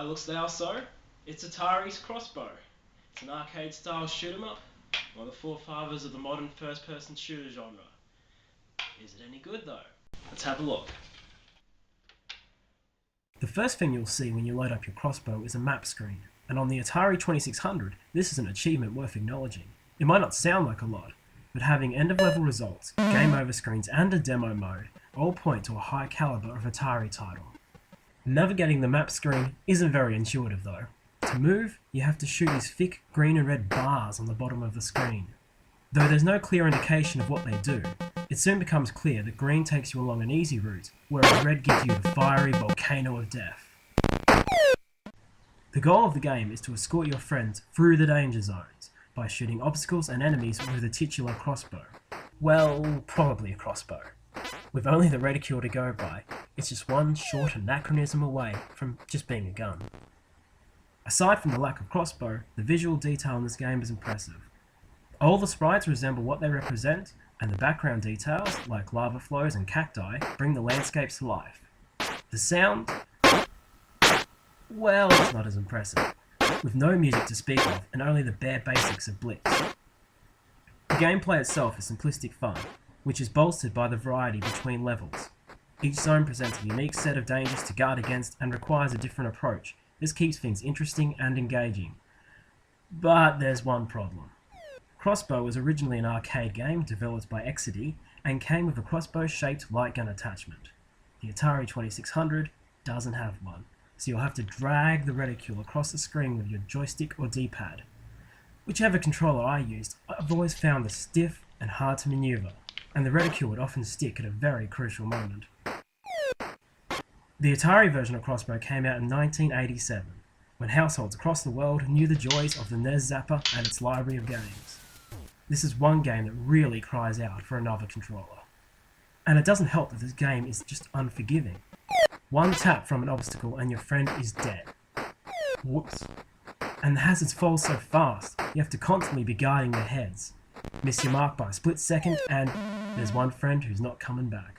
By looks now so, it's Atari's Crossbow. It's an arcade-style shoot-'em-up, one of the forefathers of the modern first-person shooter genre. Is it any good though? Let's have a look. The first thing you'll see when you load up your Crossbow is a map screen, and on the Atari 2600, this is an achievement worth acknowledging. It might not sound like a lot, but having end-of-level results, game over screens and a demo mode all point to a high caliber of Atari title. Navigating the map screen isn't very intuitive though. To move, you have to shoot these thick green and red bars on the bottom of the screen. Though there's no clear indication of what they do, it soon becomes clear that green takes you along an easy route, whereas red gives you the fiery volcano of death. The goal of the game is to escort your friends through the danger zones by shooting obstacles and enemies with a titular crossbow. Well, probably a crossbow. With only the reticule to go by, it's just one short anachronism away from just being a gun. Aside from the lack of crossbow, the visual detail in this game is impressive. All the sprites resemble what they represent, and the background details, like lava flows and cacti, bring the landscapes to life. The sound? Well, it's not as impressive, with no music to speak of and only the bare basics of Blitz. The gameplay itself is simplistic fun, which is bolstered by the variety between levels. Each zone presents a unique set of dangers to guard against and requires a different approach. This keeps things interesting and engaging. But there's one problem. Crossbow was originally an arcade game developed by Exidy and came with a crossbow-shaped light gun attachment. The Atari 2600 doesn't have one, so you'll have to drag the reticule across the screen with your joystick or D-pad. Whichever controller I used, I've always found this stiff and hard to maneuver, and the reticule would often stick at a very crucial moment. The Atari version of Crossbow came out in 1987, when households across the world knew the joys of the NES Zapper and its library of games. This is one game that really cries out for another controller. And it doesn't help that this game is just unforgiving. One tap from an obstacle and your friend is dead. Whoops. And the hazards fall so fast, you have to constantly be guarding their heads. Miss your mark by a split second and there's one friend who's not coming back.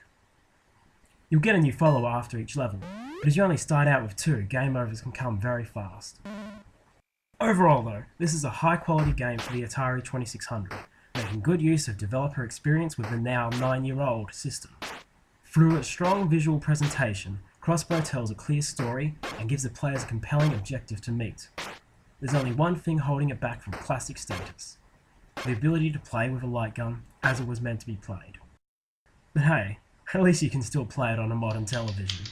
You'll get a new follower after each level, but as you only start out with 2, game overs can come very fast. Overall though, this is a high quality game for the Atari 2600, making good use of developer experience with the now 9-year-old system. Through its strong visual presentation, Crossbow tells a clear story and gives the players a compelling objective to meet. There's only one thing holding it back from classic status: the ability to play with a light gun as it was meant to be played. But hey, at least you can still play it on a modern television.